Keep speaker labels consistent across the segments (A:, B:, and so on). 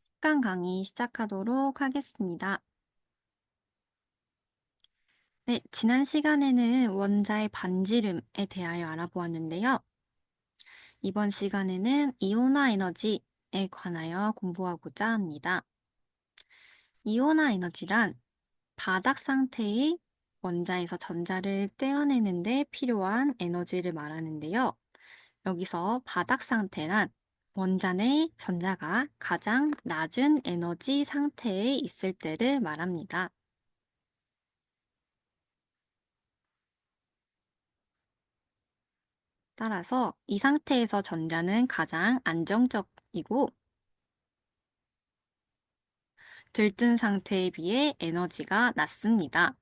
A: 습관 강의 시작하도록 하겠습니다. 네, 지난 시간에는 원자의 반지름에 대하여 알아보았는데요. 이번 시간에는 이온화 에너지에 관하여 공부하고자 합니다. 이온화 에너지란 바닥 상태의 원자에서 전자를 떼어내는 데 필요한 에너지를 말하는데요. 여기서 바닥 상태란 원자 내 전자가 가장 낮은 에너지 상태에 있을 때를 말합니다. 따라서 이 상태에서 전자는 가장 안정적이고 들뜬 상태에 비해 에너지가 낮습니다.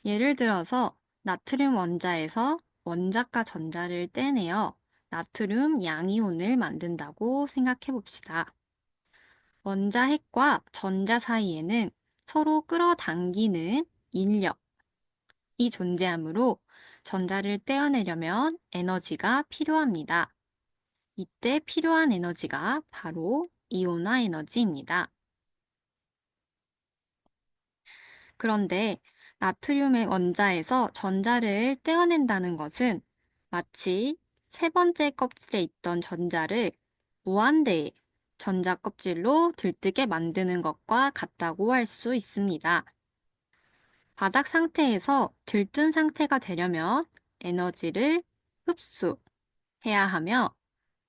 A: 예를 들어서 나트륨 원자에서 원자가 전자를 떼내어 나트륨 양이온을 만든다고 생각해 봅시다. 원자 핵과 전자 사이에는 서로 끌어당기는 인력이 존재하므로 전자를 떼어내려면 에너지가 필요합니다. 이때 필요한 에너지가 바로 이온화 에너지입니다. 그런데 나트륨의 원자에서 전자를 떼어낸다는 것은 마치 세 번째 껍질에 있던 전자를 무한대의 전자 껍질로 들뜨게 만드는 것과 같다고 할 수 있습니다. 바닥 상태에서 들뜬 상태가 되려면 에너지를 흡수해야 하며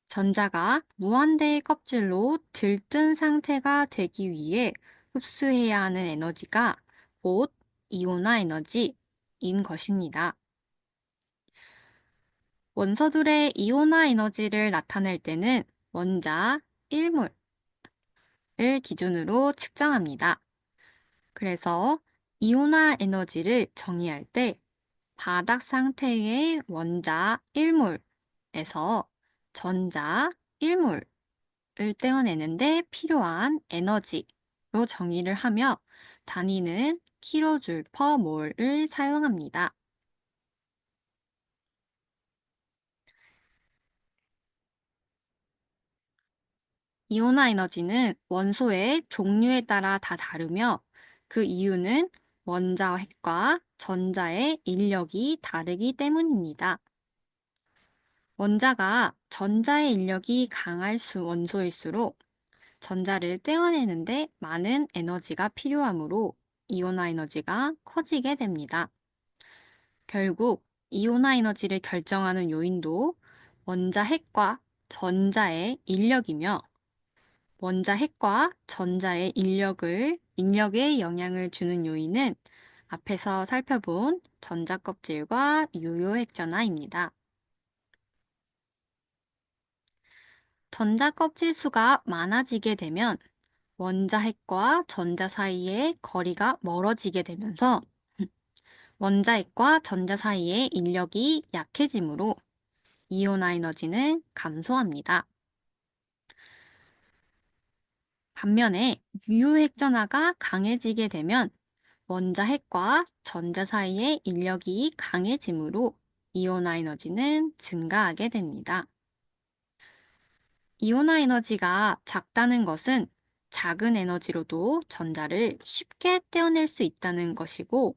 A: 전자가 무한대의 껍질로 들뜬 상태가 되기 위해 흡수해야 하는 에너지가 곧 이온화 에너지인 것입니다. 원소들의 이온화 에너지를 나타낼 때는 원자 1몰을 기준으로 측정합니다. 그래서 이온화 에너지를 정의할 때 바닥 상태의 원자 1몰에서 전자 1몰 을 떼어내는데 필요한 에너지로 정의를 하며 단위는 킬로줄 퍼 몰을 사용합니다. 이온화 에너지는 원소의 종류에 따라 다 다르며 그 이유는 원자 핵과 전자의 인력이 다르기 때문입니다. 원자가 전자의 인력이 강할 원소일수록 전자를 떼어내는데 많은 에너지가 필요하므로 이온화 에너지가 커지게 됩니다. 결국 이온화 에너지를 결정하는 요인도 원자 핵과 전자의 인력이며 원자 핵과 전자의 인력에 영향을 주는 요인은 앞에서 살펴본 전자 껍질과 유효 핵전화입니다. 전자 껍질 수가 많아지게 되면 원자 핵과 전자 사이의 거리가 멀어지게 되면서 원자 핵과 전자 사이의 인력이 약해지므로 이온화 에너지는 감소합니다. 반면에 유효핵 전하가 강해지게 되면 원자 핵과 전자 사이의 인력이 강해지므로 이온화 에너지는 증가하게 됩니다. 이온화 에너지가 작다는 것은 작은 에너지로도 전자를 쉽게 떼어낼 수 있다는 것이고,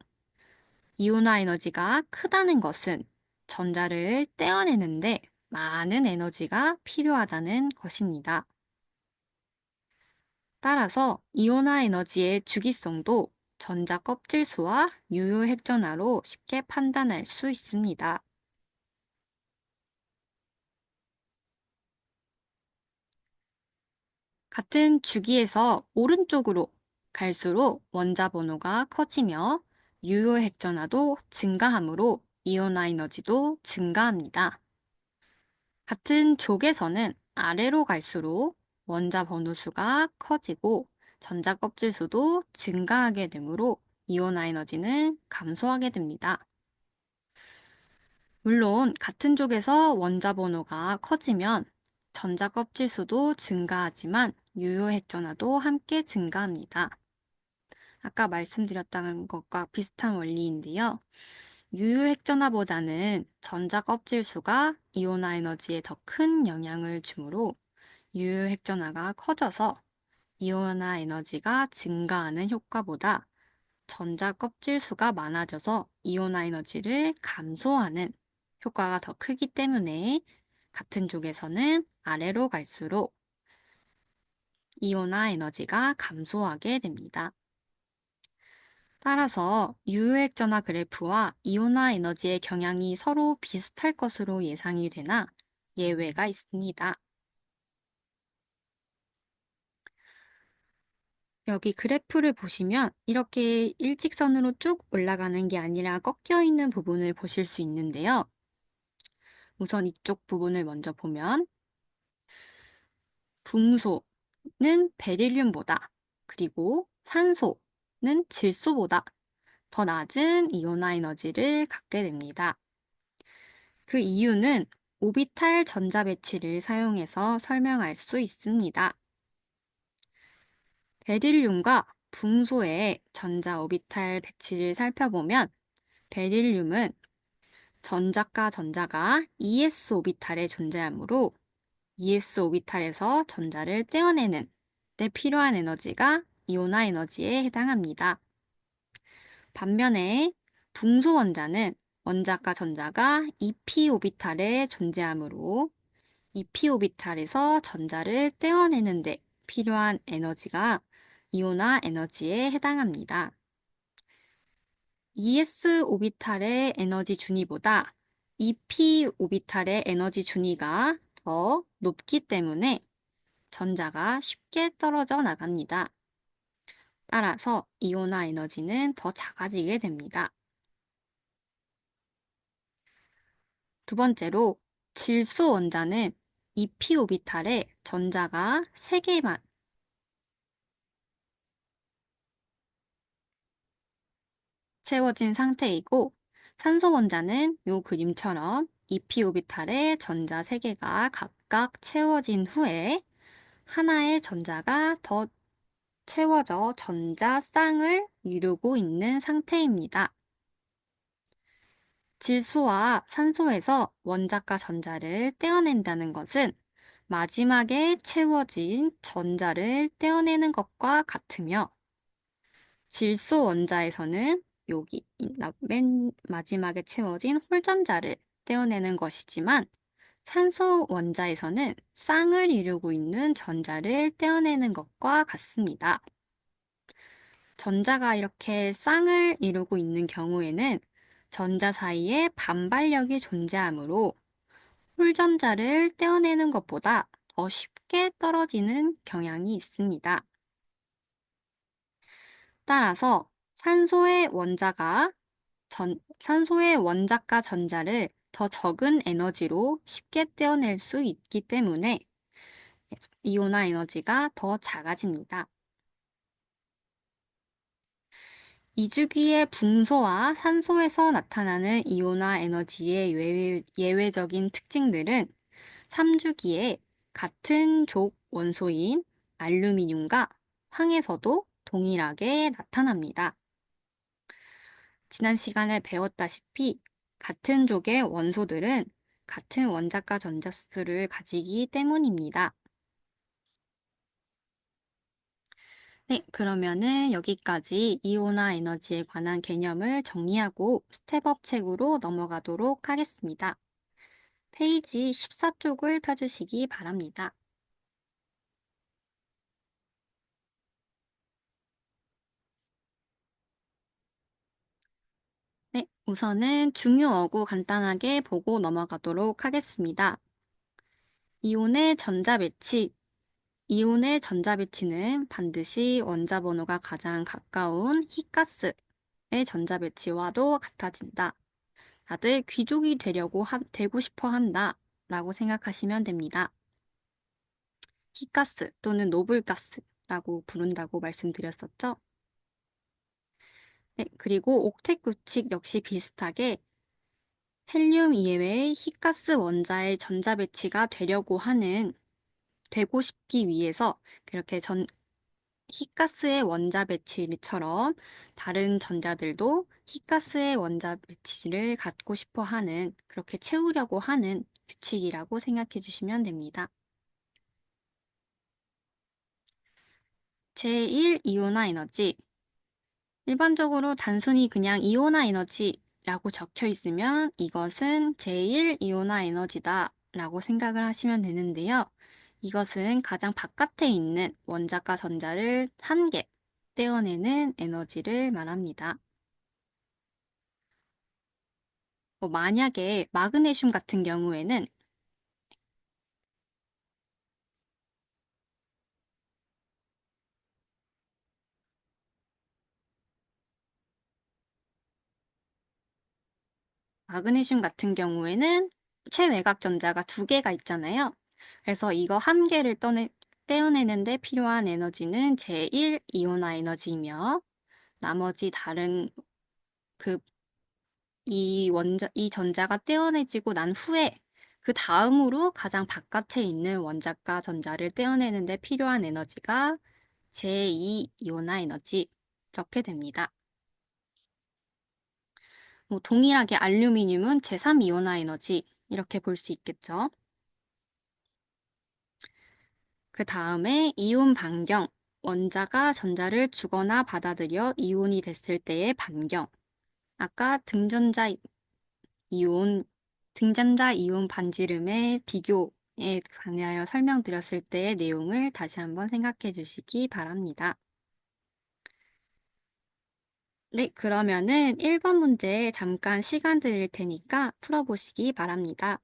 A: 이온화 에너지가 크다는 것은 전자를 떼어내는데 많은 에너지가 필요하다는 것입니다. 따라서 이온화 에너지의 주기성도 전자 껍질 수와 유효 핵전하로 쉽게 판단할 수 있습니다. 같은 주기에서 오른쪽으로 갈수록 원자 번호가 커지며 유효 핵전하도 증가하므로 이온화 에너지도 증가합니다. 같은 족에서는 아래로 갈수록 원자 번호 수가 커지고 전자 껍질 수도 증가하게 되므로 이온화 에너지는 감소하게 됩니다. 물론 같은 족에서 원자 번호가 커지면 전자 껍질 수도 증가하지만 유효 핵전하도 함께 증가합니다. 아까 말씀드렸던 것과 비슷한 원리인데요. 유효 핵전하보다는 전자 껍질 수가 이온화 에너지에 더 큰 영향을 주므로 유효 핵전하가 커져서 이온화 에너지가 증가하는 효과보다 전자 껍질 수가 많아져서 이온화 에너지를 감소하는 효과가 더 크기 때문에 같은 쪽에서는 아래로 갈수록 이온화 에너지가 감소하게 됩니다. 따라서 유효액전화 그래프와 이온화 에너지의 경향이 서로 비슷할 것으로 예상이 되나 예외가 있습니다. 여기 그래프를 보시면 이렇게 일직선으로 쭉 올라가는 게 아니라 꺾여 있는 부분을 보실 수 있는데요. 우선 이쪽 부분을 먼저 보면 붕소는 베릴륨보다 그리고 산소는 질소보다 더 낮은 이온화 에너지를 갖게 됩니다. 그 이유는 오비탈 전자 배치를 사용해서 설명할 수 있습니다. 베릴륨과 붕소의 전자 오비탈 배치를 살펴보면 베릴륨은 전자과 전자가 ES 오비탈에 존재하므로 ES 오비탈에서 전자를 떼어내는 데 필요한 에너지가 이온화 에너지에 해당합니다. 반면에 붕소 원자는 원자과 전자가 EP 오비탈에 존재하므로 EP 오비탈에서 전자를 떼어내는 데 필요한 에너지가 이온화 에너지에 해당합니다. ES 오비탈의 에너지 준위보다 EP 오비탈의 에너지 준위가 더 높기 때문에 전자가 쉽게 떨어져 나갑니다. 따라서 이온화 에너지는 더 작아지게 됩니다. 두 번째로 질소 원자는 EP 오비탈에 전자가 3개만 채워진 상태이고 산소 원자는 이 그림처럼 EP 오비탈에 전자 3개가 각각 채워진 후에 하나의 전자가 더 채워져 전자 쌍을 이루고 있는 상태입니다. 질소와 산소에서 원자과 전자를 떼어낸다는 것은 마지막에 채워진 전자를 떼어내는 것과 같으며 질소 원자에서는 여기 맨 마지막에 채워진 홀전자를 떼어내는 것이지만 산소 원자에서는 쌍을 이루고 있는 전자를 떼어내는 것과 같습니다. 전자가 이렇게 쌍을 이루고 있는 경우에는 전자 사이에 반발력이 존재하므로 홀전자를 떼어내는 것보다 더 쉽게 떨어지는 경향이 있습니다. 따라서 산소의 원자과 전자를 더 적은 에너지로 쉽게 떼어낼 수 있기 때문에 이온화 에너지가 더 작아집니다. 이주기의 붕소와 산소에서 나타나는 이온화 에너지의 예외적인 특징들은 3주기에 같은 족 원소인 알루미늄과 황에서도 동일하게 나타납니다. 지난 시간에 배웠다시피 같은 족의 원소들은 같은 원자과 전자수를 가지기 때문입니다. 네, 그러면은 여기까지 이온화 에너지에 관한 개념을 정리하고 스텝업 책으로 넘어가도록 하겠습니다. 페이지 14쪽을 펴주시기 바랍니다. 네, 우선은 중요어구 간단하게 보고 넘어가도록 하겠습니다. 이온의 전자 배치. 이온의 전자 배치는 반드시 원자 번호가 가장 가까운 희가스의 전자 배치와도 같아진다. 다들 귀족이 되고 싶어 한다 라고 생각하시면 됩니다. 희가스 또는 노블가스라고 부른다고 말씀드렸었죠? 네, 그리고 옥텟 규칙 역시 비슷하게 헬륨 이외의 희가스 원자의 전자 배치가 되고 싶기 위해서 그렇게 희가스의 원자 배치처럼 다른 전자들도 희가스의 원자 배치를 갖고 싶어 하는, 그렇게 채우려고 하는 규칙이라고 생각해 주시면 됩니다. 제1 이온화 에너지. 일반적으로 단순히 그냥 이온화 에너지라고 적혀 있으면 이것은 제1 이온화 에너지다 라고 생각을 하시면 되는데요. 이것은 가장 바깥에 있는 원자과 전자를 한 개 떼어내는 에너지를 말합니다. 만약에 마그네슘 같은 경우에는 최외곽 전자가 두 개가 있잖아요. 그래서 이거 한 개를 떼어내는데 필요한 에너지는 제1 이온화 에너지이며 나머지 다른 그 이 전자가 떼어내지고 난 후에 그 다음으로 가장 바깥에 있는 원자과 전자를 떼어내는데 필요한 에너지가 제2 이온화 에너지 이렇게 됩니다. 동일하게 알루미늄은 제3 이온화 에너지 이렇게 볼 수 있겠죠. 그 다음에 이온 반경, 원자가 전자를 주거나 받아들여 이온이 됐을 때의 반경. 아까 이온, 등잔자 이온 반지름의 비교에 관하여 설명드렸을 때의 내용을 다시 한번 생각해 주시기 바랍니다. 네, 그러면은 1번 문제 잠깐 시간 드릴 테니까 풀어보시기 바랍니다.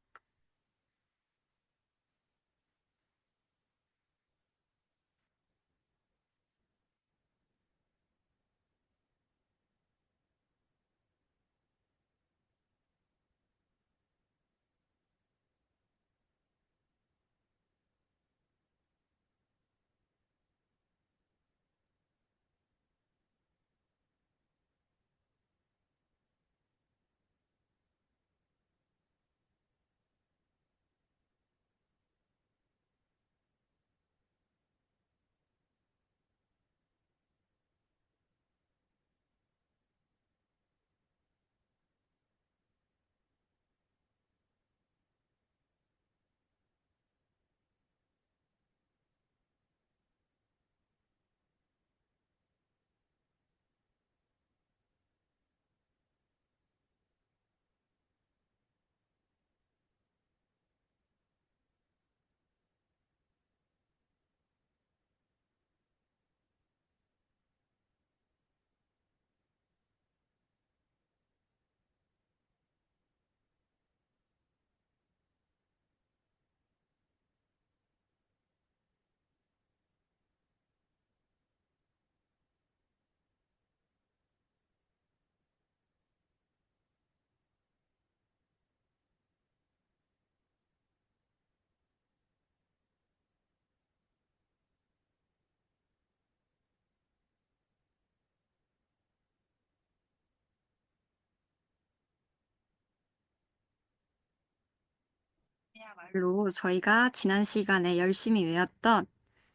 A: 그야말로 저희가 지난 시간에 열심히 외웠던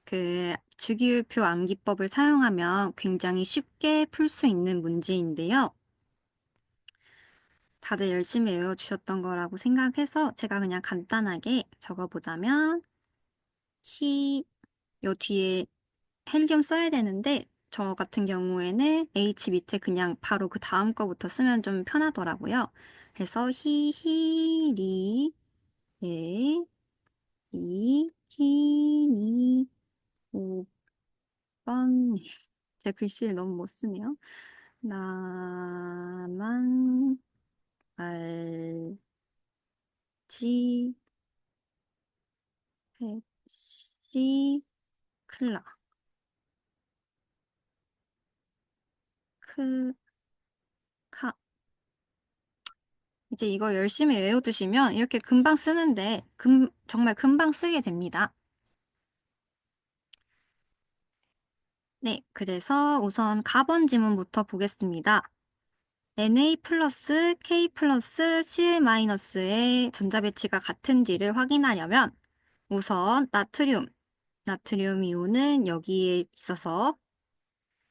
A: 그 주기율표 암기법을 사용하면 굉장히 쉽게 풀 수 있는 문제인데요. 다들 열심히 외워주셨던 거라고 생각해서 제가 그냥 간단하게 적어보자면 요 뒤에 헬륨 써야 되는데 저 같은 경우에는 H 밑에 그냥 바로 그 다음 거부터 쓰면 좀 편하더라고요. 그래서 예, 히, 5번. 제 글씨를 너무 못 쓰네요. 나만 알지 펩시 클라 크카. 이제 이거 열심히 외워두시면 이렇게 금방 쓰는데 정말 금방 쓰게 됩니다. 네, 그래서 우선 가번 지문부터 보겠습니다. Na 플러스 K 플러스 Cl 마이너스의 전자배치가 같은지를 확인하려면 우선 나트륨 이온은 여기에 있어서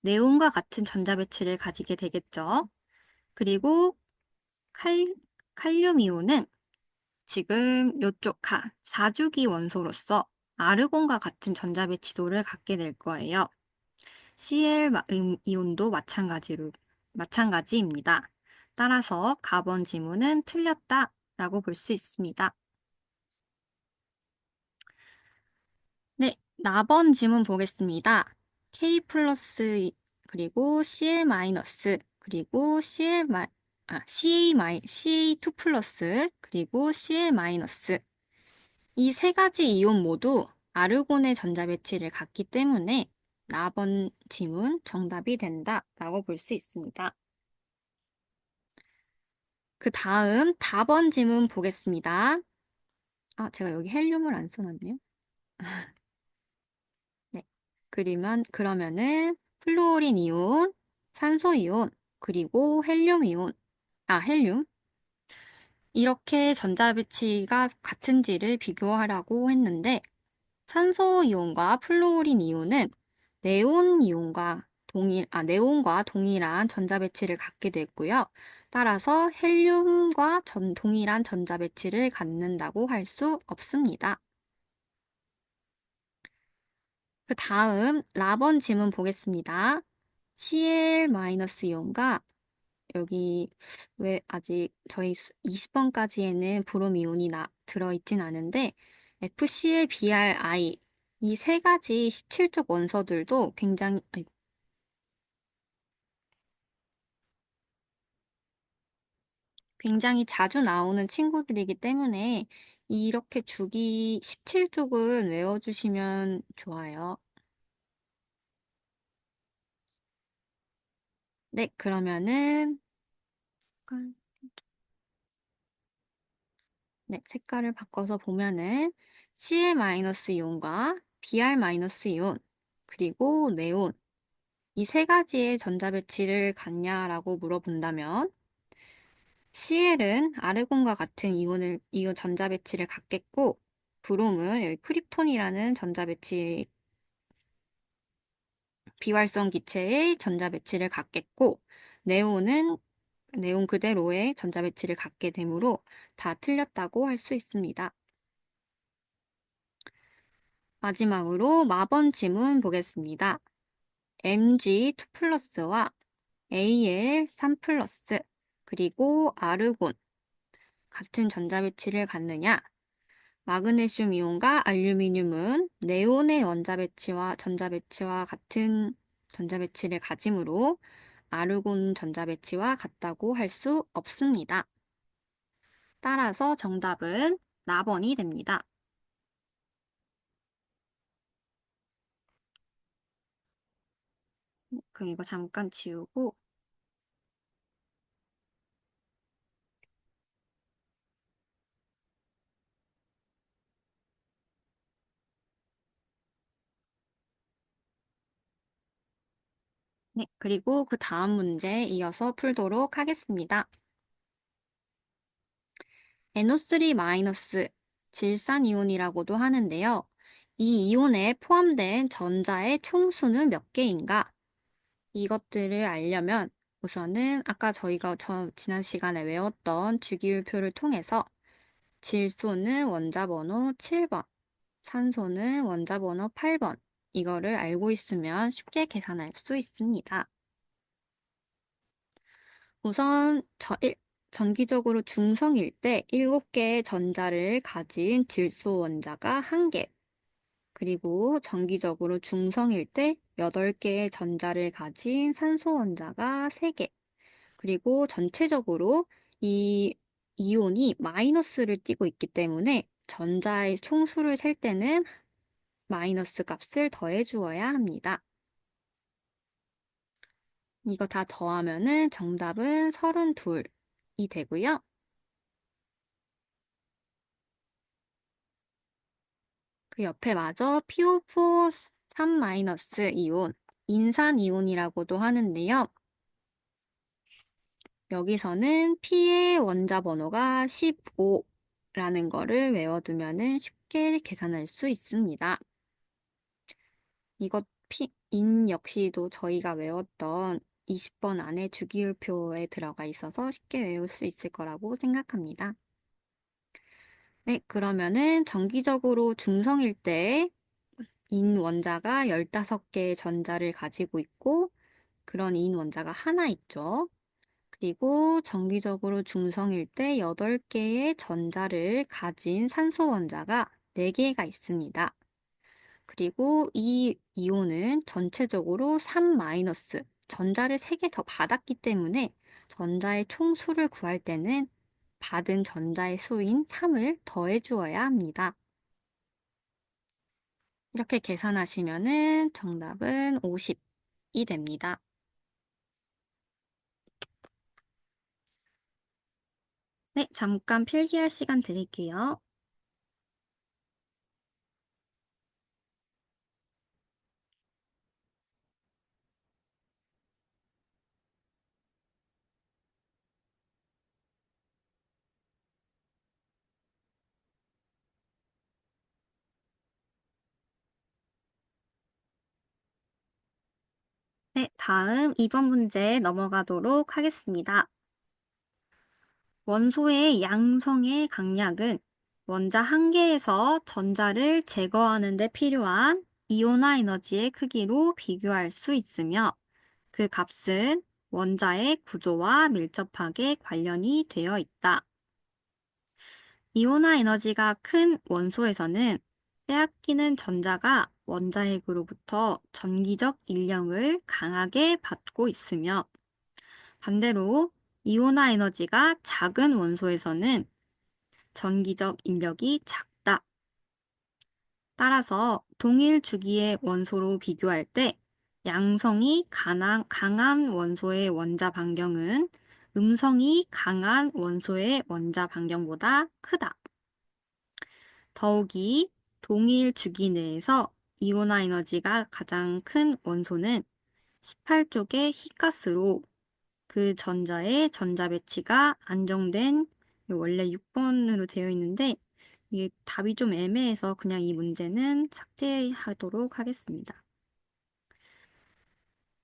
A: 네온과 같은 전자배치를 가지게 되겠죠. 그리고 칼, 칼륨 이온은 지금 이쪽 4주기 원소로서 아르곤과 같은 전자배치도를 갖게 될 거예요. 이온도 마찬가지입니다. 따라서 가번 지문은 틀렸다라고 볼 수 있습니다. 네, 나번 지문 보겠습니다. K 플러스 그리고 CL 마이너스 그리고 CA2 플러스 그리고 CL 마이너스 이 세 가지 이온 모두 아르곤의 전자 배치를 갖기 때문에 나번 지문 정답이 된다라고 볼 수 있습니다. 그 다음 다번 지문 보겠습니다. 제가 여기 헬륨을 안 써놨네요. 네. 그러면은 플루오린 이온, 산소 이온, 그리고 헬륨. 이렇게 전자 배치가 같은지를 비교하라고 했는데 산소 이온과 플루오린 이온은 네온과 동일한 전자 배치를 갖게 되고요. 따라서 헬륨과 동일한 전자 배치를 갖는다고 할 수 없습니다. 그 다음 라번 지문 보겠습니다. Cl-이온과 여기 왜 아직 저희 20번까지에는 브롬 이온이 들어있진 않은데 FCl, BrI 이 세 가지 17족 원소들도 굉장히 자주 나오는 친구들이기 때문에 이렇게 주기 17쪽은 외워주시면 좋아요. 네, 그러면은 네, 색깔을 바꿔서 보면은 Cl-이온과 Br-이온 그리고 네온 이 세 가지의 전자 배치를 갖냐라고 물어본다면 Cl은 아르곤과 같은 이온 전자 배치를 갖겠고 브롬은 여기 크립톤이라는 전자 배치 비활성 기체의 전자 배치를 갖겠고 네온은 네온 그대로의 전자 배치를 갖게 되므로 다 틀렸다고 할 수 있습니다. 마지막으로 마번 지문 보겠습니다. Mg2 플러스와 Al3 플러스 그리고 아르곤 같은 전자 배치를 갖느냐? 마그네슘 이온과 알루미늄은 네온의 전자 배치와 같은 전자 배치를 가지므로 아르곤 전자 배치와 같다고 할 수 없습니다. 따라서 정답은 나번이 됩니다. 그럼 이거 잠깐 지우고 네, 그리고 그 다음 문제 이어서 풀도록 하겠습니다. NO3- 질산이온이라고도 하는데요. 이 이온에 포함된 전자의 총수는 몇 개인가? 이것들을 알려면 우선은 아까 저희가 지난 시간에 외웠던 주기율표를 통해서 질소는 원자 번호 7번, 산소는 원자 번호 8번 이거를 알고 있으면 쉽게 계산할 수 있습니다. 우선 전기적으로 중성일 때 7개의 전자를 가진 질소 원자가 1개, 그리고 정기적으로 중성일 때 8개의 전자를 가진 산소 원자가 3개, 그리고 전체적으로 이 이온이 마이너스를 띠고 있기 때문에 전자의 총수를 셀 때는 마이너스 값을 더해 주어야 합니다. 이거 다 더하면은 정답은 32이 되고요. 그 옆에 마저 PO4 3- 이온, 인산이온이라고도 하는데요. 여기서는 P의 원자 번호가 15라는 거를 외워두면 쉽게 계산할 수 있습니다. 이것 인 역시도 저희가 외웠던 20번 안에 주기율표에 들어가 있어서 쉽게 외울 수 있을 거라고 생각합니다. 네, 그러면은 정기적으로 중성일 때 인 원자가 15개의 전자를 가지고 있고 그런 인 원자가 하나 있죠. 그리고 정기적으로 중성일 때 8개의 전자를 가진 산소 원자가 4개가 있습니다. 그리고 이 이온은 전체적으로 3 마이너스 전자를 3개 더 받았기 때문에 전자의 총수를 구할 때는 받은 전자의 수인 3을 더해 주어야 합니다. 이렇게 계산하시면은 정답은 50이 됩니다. 네, 잠깐 필기할 시간 드릴게요. 네, 다음 2번 문제 넘어가도록 하겠습니다. 원소의 양성의 강약은 원자 한 개에서 전자를 제거하는 데 필요한 이온화 에너지의 크기로 비교할 수 있으며 그 값은 원자의 구조와 밀접하게 관련이 되어 있다. 이온화 에너지가 큰 원소에서는 빼앗기는 전자가 원자핵으로부터 전기적 인력을 강하게 받고 있으며 반대로 이온화 에너지가 작은 원소에서는 전기적 인력이 작다. 따라서 동일 주기의 원소로 비교할 때 양성이 강한 원소의 원자 반경은 음성이 강한 원소의 원자 반경보다 크다. 더욱이 동일 주기 내에서 이온화 에너지가 가장 큰 원소는 18쪽의 희가스로 그 전자의 전자 배치가 안정된 원래 6번으로 되어 있는데 이게 답이 좀 애매해서 그냥 이 문제는 삭제하도록 하겠습니다.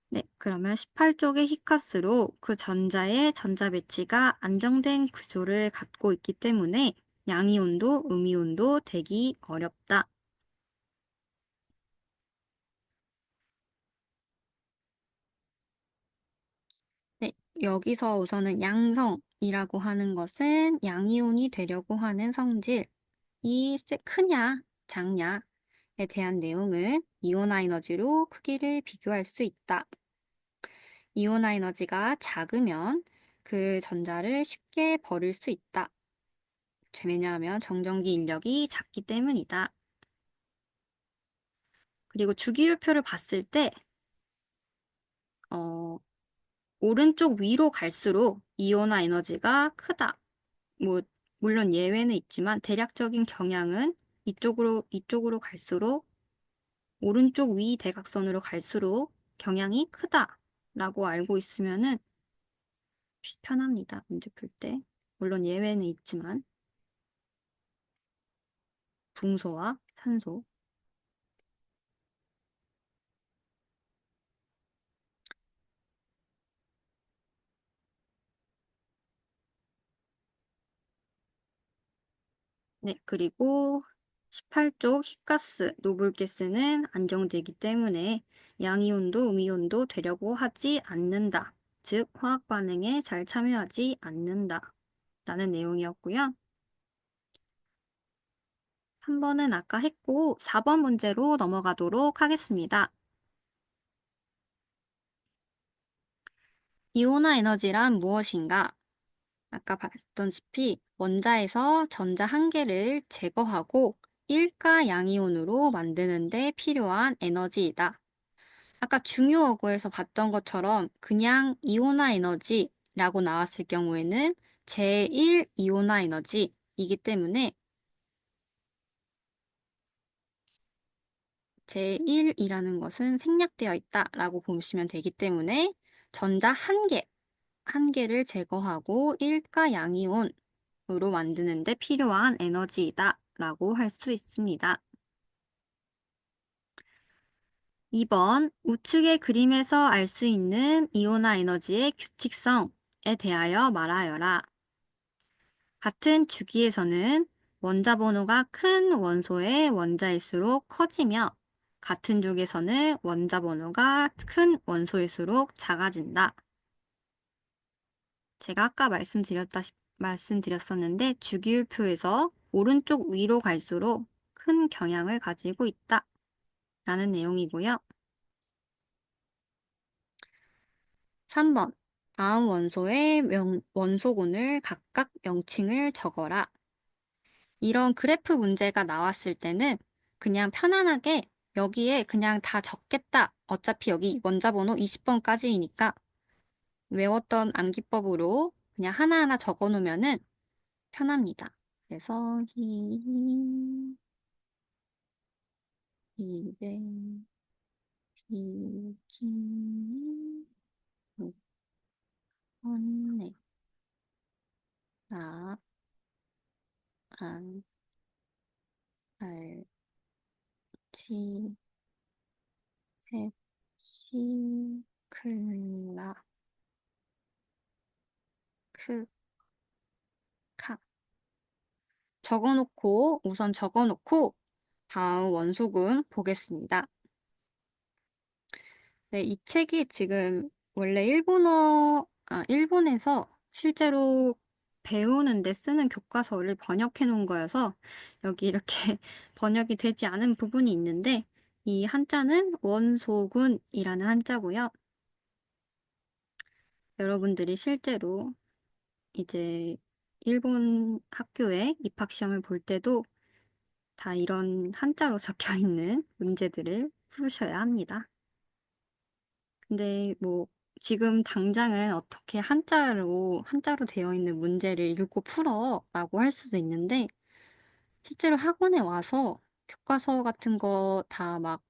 A: 네, 그러면 18쪽의 히카스로 그 전자의 전자 배치가 안정된 구조를 갖고 있기 때문에 양이온도 음이온도 되기 어렵다. 네, 여기서 우선은 양성이라고 하는 것은 양이온이 되려고 하는 성질, 크냐, 작냐에 대한 내용은 이온화 에너지로 크기를 비교할 수 있다. 이온화 에너지가 작으면 그 전자를 쉽게 버릴 수 있다. 왜냐하면 정전기 인력이 작기 때문이다. 그리고 주기율표를 봤을 때 어, 오른쪽 위로 갈수록 이온화 에너지가 크다. 뭐 물론 예외는 있지만 대략적인 경향은 이쪽으로 갈수록 오른쪽 위 대각선으로 갈수록 경향이 크다라고 알고 있으면은 편합니다. 문제 풀 때. 물론 예외는 있지만 붕소와 산소. 네, 그리고 18쪽 희가스, 노블가스는 안정되기 때문에 양이온도 음이온도 되려고 하지 않는다. 즉, 화학 반응에 잘 참여하지 않는다. 라는 내용이었고요. 3번은 아까 했고 4번 문제로 넘어가도록 하겠습니다. 이온화 에너지란 무엇인가? 아까 봤던시피 원자에서 전자 한 개를 제거하고 일가 양이온으로 만드는 데 필요한 에너지이다. 아까 중요어구에서 봤던 것처럼 그냥 이온화 에너지라고 나왔을 경우에는 제1 이온화 에너지이기 때문에 제1이라는 것은 생략되어 있다라고 보시면 되기 때문에 전자 한 개를 제거하고 일가 양이온으로 만드는 데 필요한 에너지이다라고 할 수 있습니다. 2번 우측의 그림에서 알 수 있는 이온화 에너지의 규칙성에 대하여 말하여라. 같은 주기에서는 원자 번호가 큰 원소의 원자일수록 커지며 같은 쪽에서는 원자 번호가 큰 원소일수록 작아진다. 제가 아까 말씀드렸었는데 주기율표에서 오른쪽 위로 갈수록 큰 경향을 가지고 있다. 라는 내용이고요. 3번. 다음 원소의 원소군을 각각 명칭을 적어라. 이런 그래프 문제가 나왔을 때는 그냥 편안하게 여기에 그냥 다 적겠다. 어차피 여기 원자번호 20번까지이니까 외웠던 암기법으로 그냥 하나하나 적어 놓으면은 편합니다. 그래서 이백, 비키니, 원내, 나, 안, 알, 지, 펩시, 클라, 크, 카. 우선 적어놓고 다음 원소군 보겠습니다. 네, 이 책이 지금 원래 일본에서 실제로 배우는데 쓰는 교과서를 번역해 놓은 거여서 여기 이렇게 번역이 되지 않은 부분이 있는데 이 한자는 원소군이라는 한자고요. 여러분들이 실제로 이제 일본 학교에 입학 시험을 볼 때도 다 이런 한자로 적혀 있는 문제들을 풀으셔야 합니다. 근데 뭐 지금 당장은 어떻게 한자로 되어 있는 문제를 읽고 풀어라고 할 수도 있는데 실제로 학원에 와서 교과서 같은 거 다 막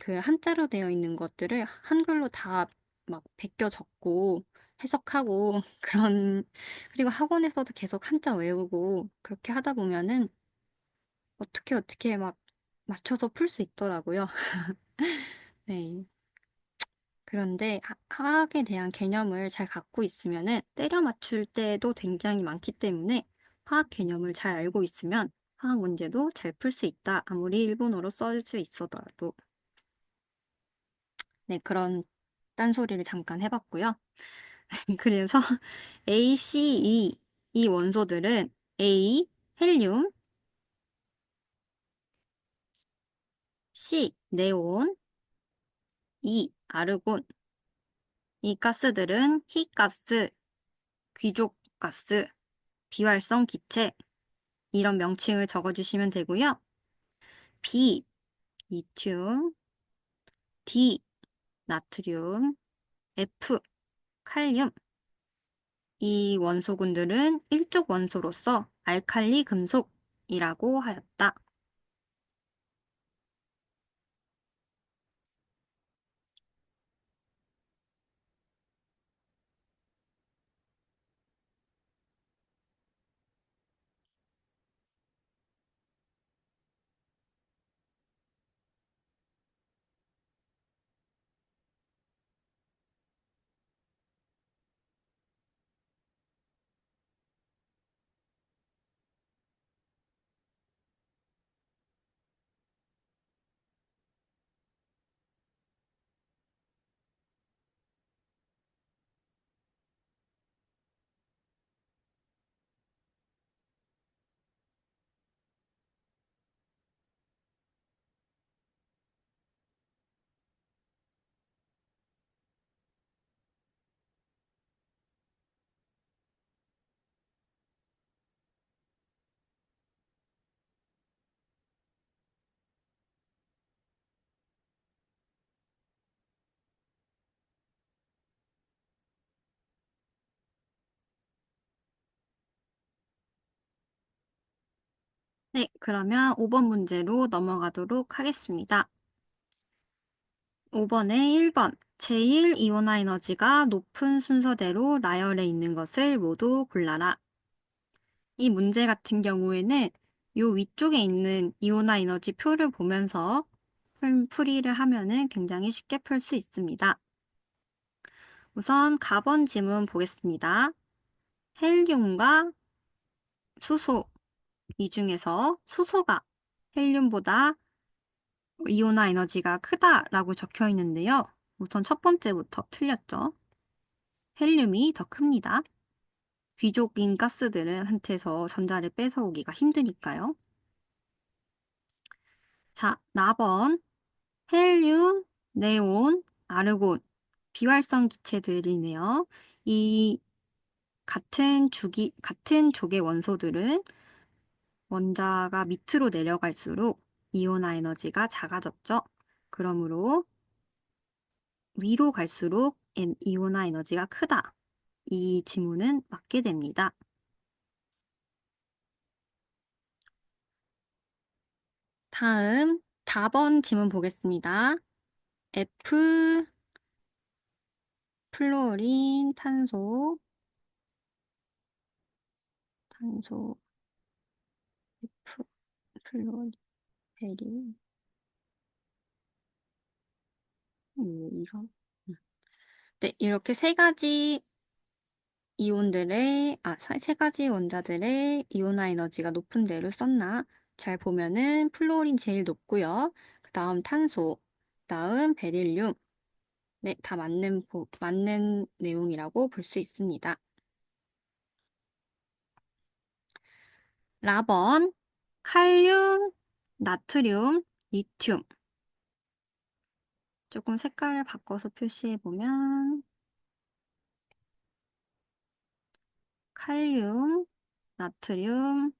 A: 그 한자로 되어 있는 것들을 한글로 다 막 베껴 적고 해석하고 그리고 학원에서도 계속 한자 외우고 그렇게 하다 보면은 어떻게 막 맞춰서 풀 수 있더라고요. 네. 그런데 화학에 대한 개념을 잘 갖고 있으면은 때려 맞출 때도 굉장히 많기 때문에 화학 개념을 잘 알고 있으면 화학 문제도 잘 풀 수 있다. 아무리 일본어로 써져 있어도. 네, 그런 딴소리를 잠깐 해봤고요. 그래서 ACE 이 원소들은 A, 헬륨, C, 네온, E, 아르곤. 이 가스들은 희가스, 귀족가스, 비활성 기체, 이런 명칭을 적어주시면 되고요. B, 리튬, D, 나트륨, F, 칼륨. 이 원소군들은 일족 원소로서 알칼리 금속이라고 하였다. 네, 그러면 5번 문제로 넘어가도록 하겠습니다. 5번에 1번. 제일 이온화 에너지가 높은 순서대로 나열해 있는 것을 모두 골라라. 이 문제 같은 경우에는 요 위쪽에 있는 이온화 에너지 표를 보면서 풀이를 하면은 굉장히 쉽게 풀 수 있습니다. 우선 가번 지문 보겠습니다. 헬륨과 수소, 이 중에서 수소가 헬륨보다 이온화 에너지가 크다라고 적혀 있는데요. 우선 첫 번째부터 틀렸죠. 헬륨이 더 큽니다. 귀족인 가스들은 한테서 전자를 뺏어오기가 힘드니까요. 자, 4번. 헬륨, 네온, 아르곤, 비활성 기체들이네요. 이 같은 족의 원소들은 원자가 밑으로 내려갈수록 이온화 에너지가 작아졌죠. 그러므로 위로 갈수록 이온화 에너지가 크다. 이 지문은 맞게 됩니다. 다음 4번 지문 보겠습니다. F 플로린 탄소 F 플로린 베리 이거 네, 이렇게 세 가지 원자들의 이온화 에너지가 높은 대로 썼나? 잘 보면은 플로린 제일 높고요. 그 다음 탄소, 그 다음 베릴륨. 네, 다 맞는 내용이라고 볼 수 있습니다. 라번, 칼륨, 나트륨, 리튬. 조금 색깔을 바꿔서 표시해 보면 칼륨, 나트륨,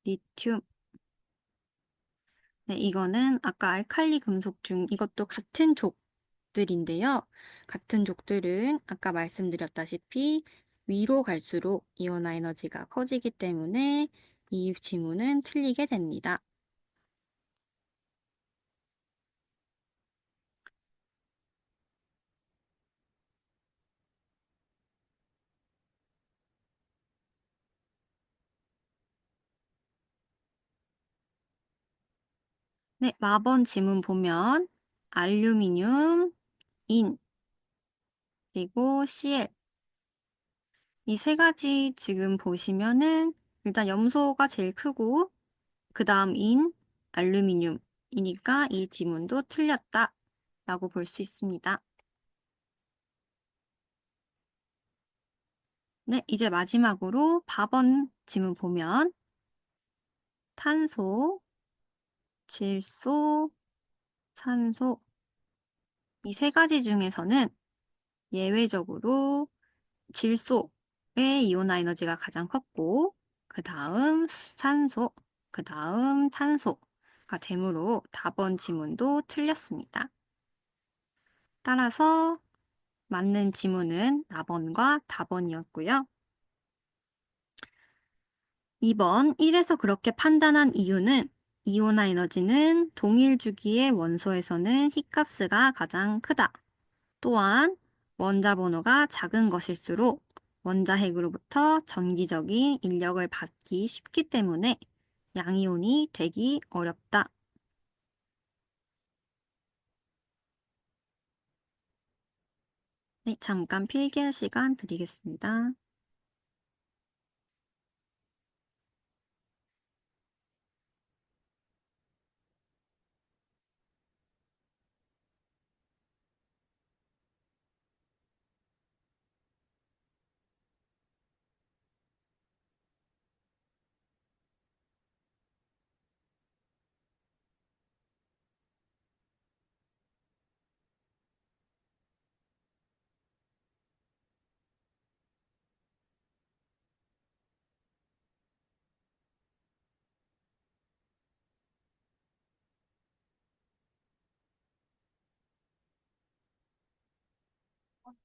A: 리튬. 네, 이거는 아까 알칼리 금속 중 이것도 같은 족들인데요. 같은 족들은 아까 말씀드렸다시피 위로 갈수록 이온화 에너지가 커지기 때문에 이 지문은 틀리게 됩니다. 네, 마번 지문 보면 알루미늄, 인, 그리고 Cl 이 세 가지 지금 보시면은 일단 염소가 제일 크고 그 다음 알루미늄이니까 이 지문도 틀렸다 라고 볼 수 있습니다. 네, 이제 마지막으로 4번 지문 보면 탄소, 질소, 산소 이 세 가지 중에서는 예외적으로 질소의 이온화 에너지가 가장 컸고 그 다음 산소, 그 다음 탄소가 되므로 4번 지문도 틀렸습니다. 따라서 맞는 지문은 4번과 4번이었고요. 2번 1에서 그렇게 판단한 이유는 이온화 에너지는 동일 주기의 원소에서는 히가스가 가장 크다. 또한 원자 번호가 작은 것일수록 원자핵으로부터 전기적인 인력을 받기 쉽기 때문에 양이온이 되기 어렵다. 네, 잠깐 필기할 시간 드리겠습니다.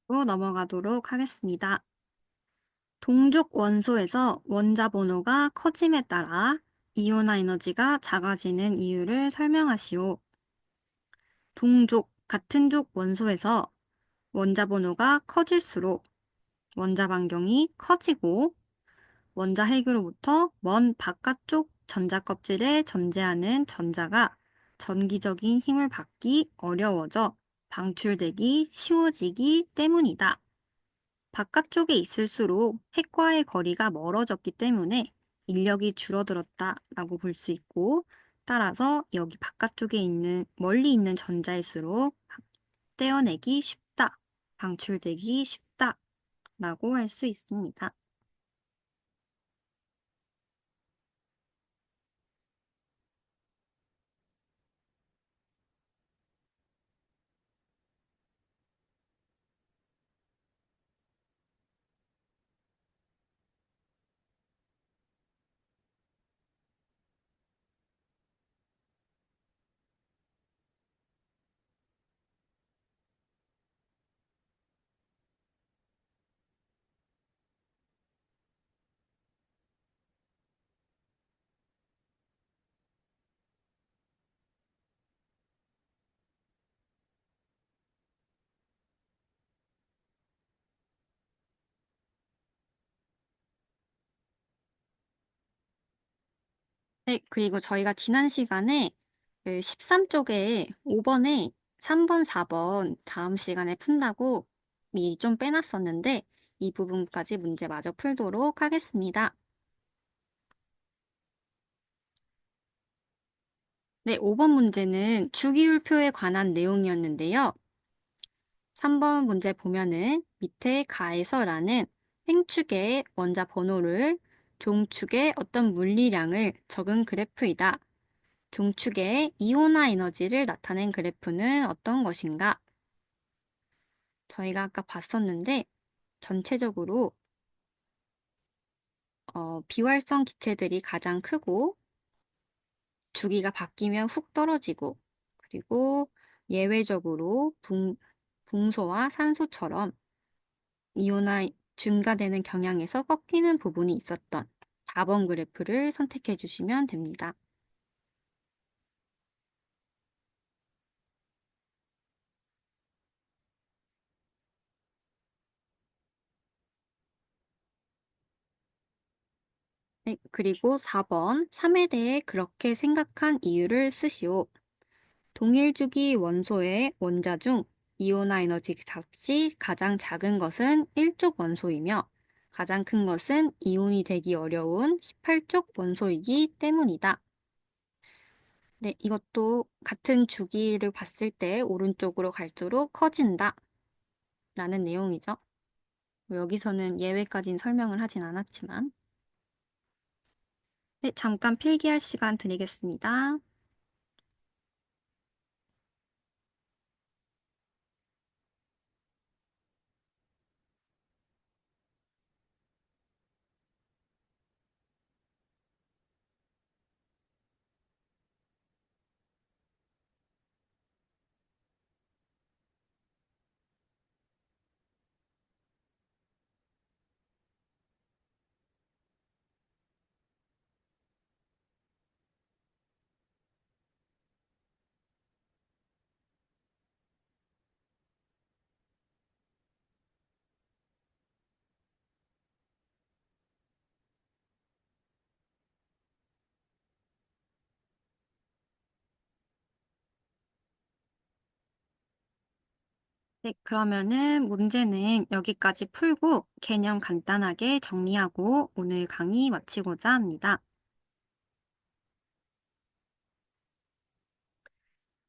A: 로 넘어가도록 하겠습니다. 동족 원소에서 원자 번호가 커짐에 따라 이온화 에너지가 작아지는 이유를 설명하시오. 같은 족 원소에서 원자 번호가 커질수록 원자 반경이 커지고 원자 핵으로부터 먼 바깥쪽 전자 껍질에 존재하는 전자가 전기적인 힘을 받기 어려워져 방출되기 쉬워지기 때문이다. 바깥쪽에 있을수록 핵과의 거리가 멀어졌기 때문에 인력이 줄어들었다라고 볼 수 있고 따라서 여기 바깥쪽에 있는, 멀리 있는 전자일수록 떼어내기 쉽다, 방출되기 쉽다 라고 할 수 있습니다. 네, 그리고 저희가 지난 시간에 13쪽에 5번에 3번, 4번 다음 시간에 푼다고 미리 좀 빼놨었는데 이 부분까지 문제 마저 풀도록 하겠습니다. 네, 5번 문제는 주기율표에 관한 내용이었는데요. 3번 문제 보면은 밑에 가에서라는 횡축의 원자 번호를 종축의 어떤 물리량을 적은 그래프이다. 종축의 이온화 에너지를 나타낸 그래프는 어떤 것인가? 저희가 아까 봤었는데 전체적으로 비활성 기체들이 가장 크고 주기가 바뀌면 훅 떨어지고 그리고 예외적으로 붕소와 산소처럼 이온화 증가되는 경향에서 꺾이는 부분이 있었던 4번 그래프를 선택해 주시면 됩니다. 네, 그리고 4번 3에 대해 그렇게 생각한 이유를 쓰시오. 동일 주기 원소의 원자 중 이온화 에너지 값이 가장 작은 것은 1쪽 원소이며 가장 큰 것은 이온이 되기 어려운 18쪽 원소이기 때문이다. 네, 이것도 같은 주기를 봤을 때 오른쪽으로 갈수록 커진다 라는 내용이죠. 여기서는 예외까지는 설명을 하진 않았지만. 네, 잠깐 필기할 시간 드리겠습니다. 네, 그러면은 문제는 여기까지 풀고 개념 간단하게 정리하고 오늘 강의 마치고자 합니다.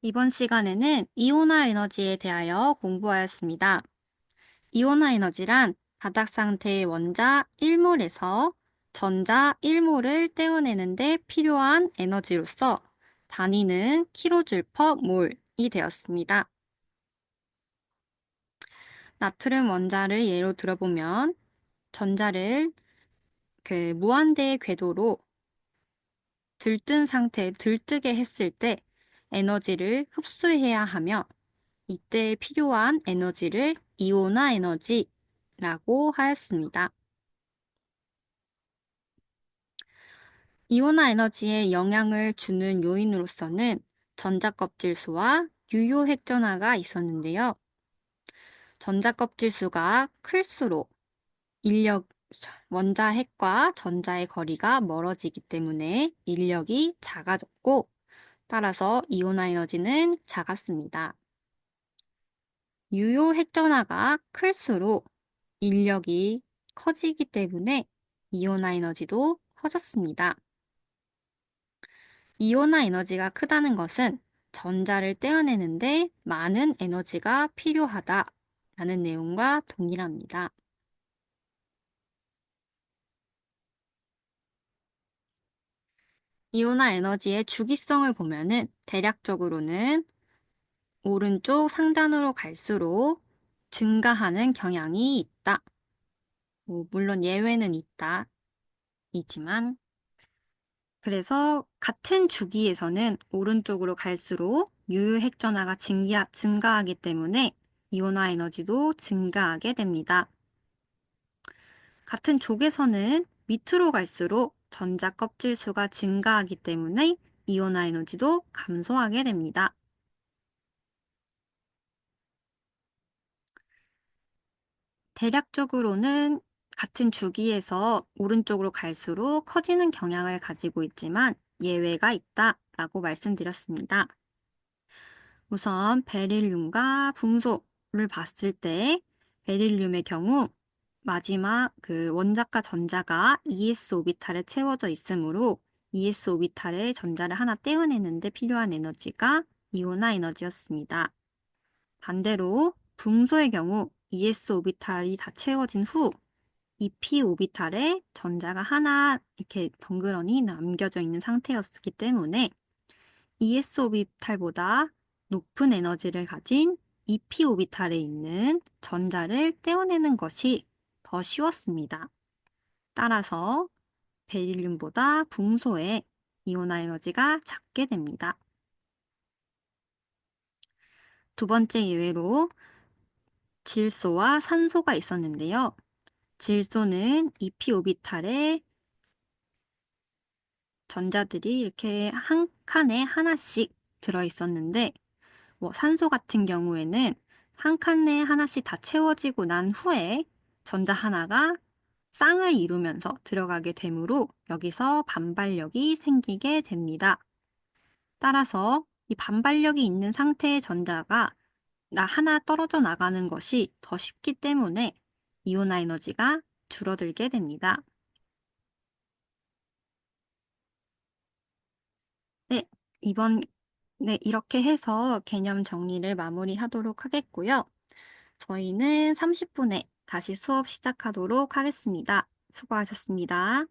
A: 이번 시간에는 이온화 에너지에 대하여 공부하였습니다. 이온화 에너지란 바닥 상태의 원자 1몰에서 전자 1몰을 떼어내는데 필요한 에너지로서 단위는 킬로줄 퍼 몰이 되었습니다. 나트륨 원자를 예로 들어보면 전자를 무한대의 궤도로 들뜬 상태, 들뜨게 했을 때 에너지를 흡수해야 하며 이때 필요한 에너지를 이온화 에너지라고 하였습니다. 이온화 에너지에 영향을 주는 요인으로서는 전자껍질 수와 유효 핵전화가 있었는데요. 전자껍질 수가 클수록 원자 핵과 전자의 거리가 멀어지기 때문에 인력이 작아졌고, 따라서 이온화 에너지는 작았습니다. 유효 핵전화가 클수록 인력이 커지기 때문에 이온화 에너지도 커졌습니다. 이온화 에너지가 크다는 것은 전자를 떼어내는데 많은 에너지가 필요하다라는 내용과 동일합니다. 이온화 에너지의 주기성을 보면은 대략적으로는 오른쪽 상단으로 갈수록 증가하는 경향이 있다. 물론 예외는 있다. 이지만 그래서 같은 주기에서는 오른쪽으로 갈수록 유효핵전화가 증가하기 때문에 이온화 에너지도 증가하게 됩니다. 같은 족에서는 밑으로 갈수록 전자 껍질 수가 증가하기 때문에 이온화 에너지도 감소하게 됩니다. 대략적으로는 같은 주기에서 오른쪽으로 갈수록 커지는 경향을 가지고 있지만 예외가 있다라고 말씀드렸습니다. 우선 베릴륨과 붕소를 봤을 때 베릴륨의 경우 마지막 그 원자과 전자가 ES 오비탈에 채워져 있으므로 ES 오비탈의 전자를 하나 떼어내는데 필요한 에너지가 이온화 에너지였습니다. 반대로 붕소의 경우 ES 오비탈이 다 채워진 후 EP 오비탈에 전자가 하나 이렇게 덩그러니 남겨져 있는 상태였기 때문에 ES 오비탈보다 높은 에너지를 가진 EP 오비탈에 있는 전자를 떼어내는 것이 더 쉬웠습니다. 따라서 베릴륨보다 붕소의 이온화 에너지가 작게 됩니다. 두 번째 예외로 질소와 산소가 있었는데요. 질소는 EP 오비탈에 전자들이 이렇게 한 칸에 하나씩 들어 있었는데 산소 같은 경우에는 한 칸에 하나씩 다 채워지고 난 후에 전자 하나가 쌍을 이루면서 들어가게 되므로 여기서 반발력이 생기게 됩니다. 따라서 이 반발력이 있는 상태의 전자가 하나 떨어져 나가는 것이 더 쉽기 때문에 이온화 에너지가 줄어들게 됩니다. 네, 이번, 네, 이렇게 해서 개념 정리를 마무리하도록 하겠고요. 저희는 30분에 다시 수업 시작하도록 하겠습니다. 수고하셨습니다.